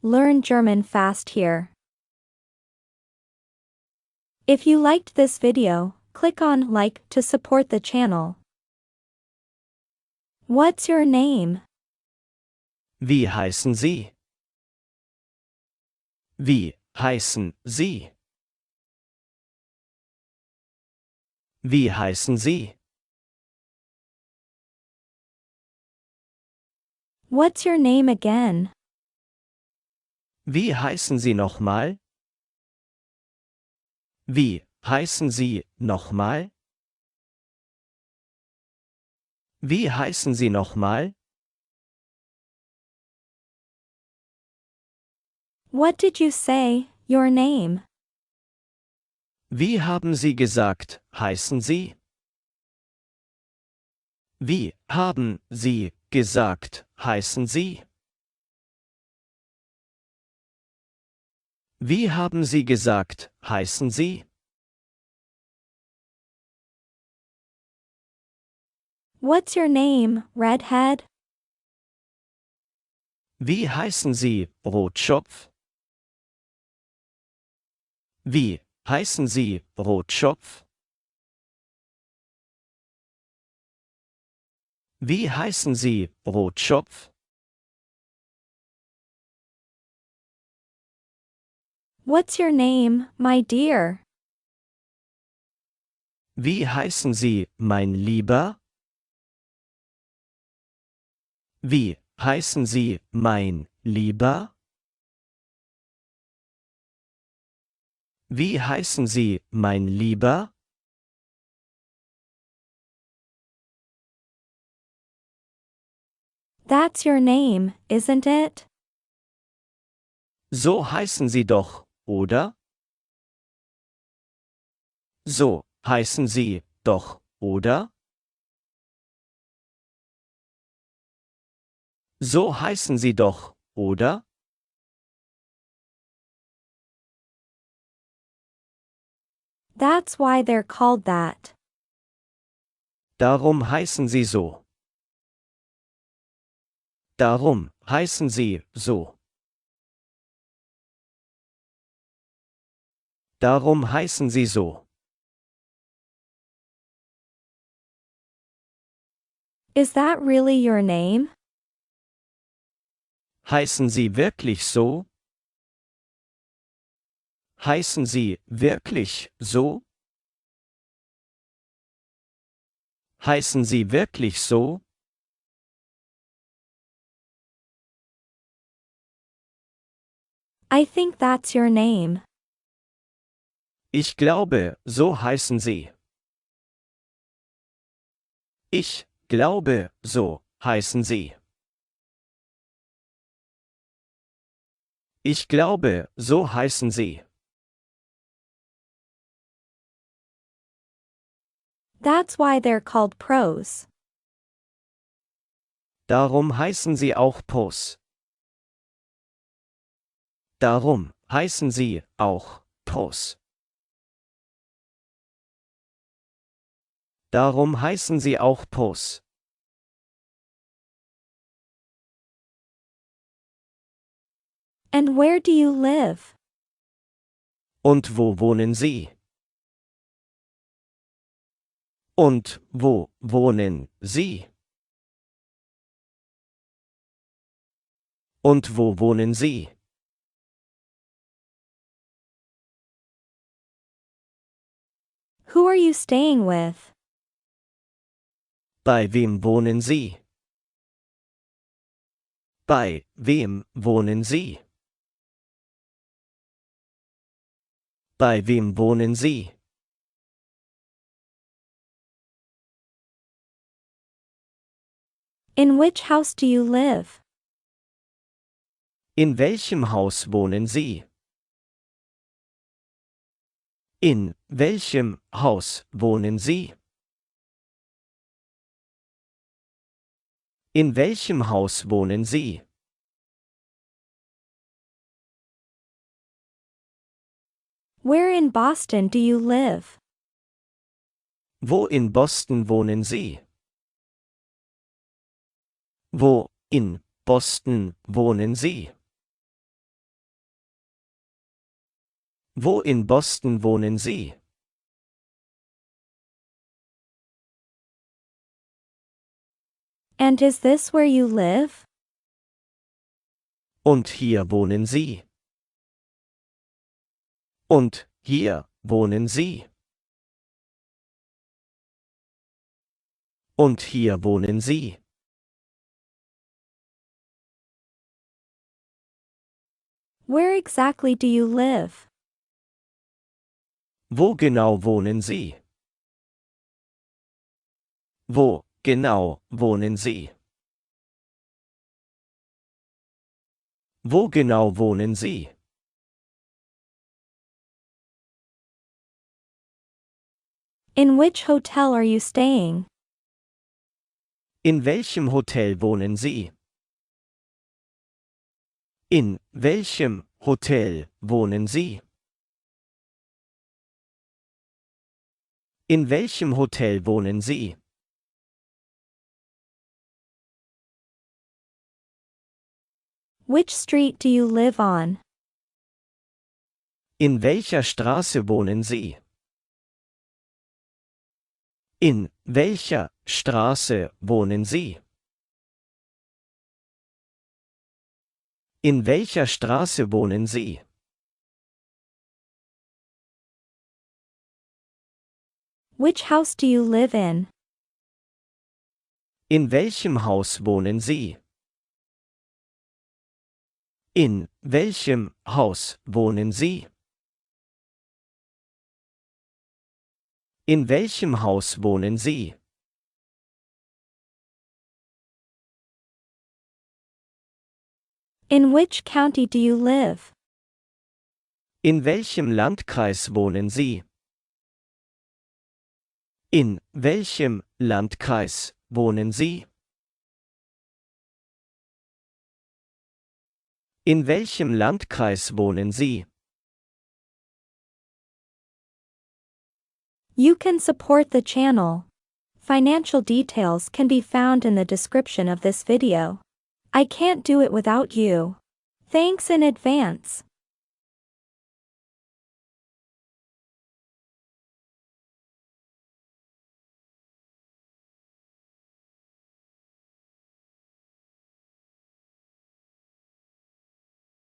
Learn German fast here. If you liked this video, click on like to support the channel. What's your name? Wie heißen Sie? Wie heißen Sie? Wie heißen Sie? What's your name again? Wie heißen Sie nochmal? Wie heißen Sie nochmal? Wie heißen Sie nochmal? What did you say, your name? Wie haben Sie gesagt, heißen Sie? Wie haben Sie gesagt, heißen Sie? Wie haben Sie gesagt, heißen Sie? What's your name, redhead? Wie heißen Sie, Rotschopf? Wie heißen Sie, Rotschopf? Wie heißen Sie, Rotschopf? What's your name, my dear? Wie heißen Sie, mein Lieber? Wie heißen Sie, mein Lieber? Wie heißen Sie, mein Lieber? That's your name, isn't it? So heißen Sie doch, oder? So heißen Sie doch, oder? So heißen Sie doch, oder? That's why they're called that. Darum heißen Sie so. Darum heißen Sie so. Darum heißen Sie so. Is that really your name? Heißen Sie wirklich so? Heißen Sie wirklich so? Heißen Sie wirklich so? I think that's your name. Ich glaube, so heißen Sie. Ich glaube, so heißen Sie. Ich glaube, so heißen Sie. That's why they're called pros. Darum heißen Sie auch Pros. Darum heißen Sie auch Pros. Darum heißen Sie auch Pros. And where do you live? Und wo wohnen Sie? Und wo wohnen Sie? Und wo wohnen Sie? Who are you staying with? Bei wem wohnen Sie? Bei wem wohnen Sie? Bei wem wohnen Sie? In which house do you live? In welchem Haus wohnen Sie? In welchem Haus wohnen Sie? In welchem Haus wohnen Sie? Where in Boston do you live? Wo in Boston wohnen Sie? Wo in Boston wohnen Sie? Wo in Boston wohnen Sie? And is this where you live? Und hier wohnen Sie. Und hier wohnen Sie. Und hier wohnen Sie. Where exactly do you live? Wo genau wohnen Sie? Wo genau wohnen Sie? Wo genau wohnen Sie? In which hotel are you staying? In welchem Hotel wohnen Sie? In welchem Hotel wohnen Sie? In welchem Hotel wohnen Sie? Which street do you live on? In welcher Straße wohnen Sie? In welcher Straße wohnen Sie? In welcher Straße wohnen Sie? Which house do you live in? In welchem Haus wohnen Sie? In welchem Haus wohnen Sie? In welchem Haus wohnen Sie? In which county do you live? In welchem Landkreis wohnen Sie? In welchem Landkreis wohnen Sie? In welchem Landkreis wohnen Sie? You can support the channel. Financial details can be found in the description of this video. I can't do it without you. Thanks in advance.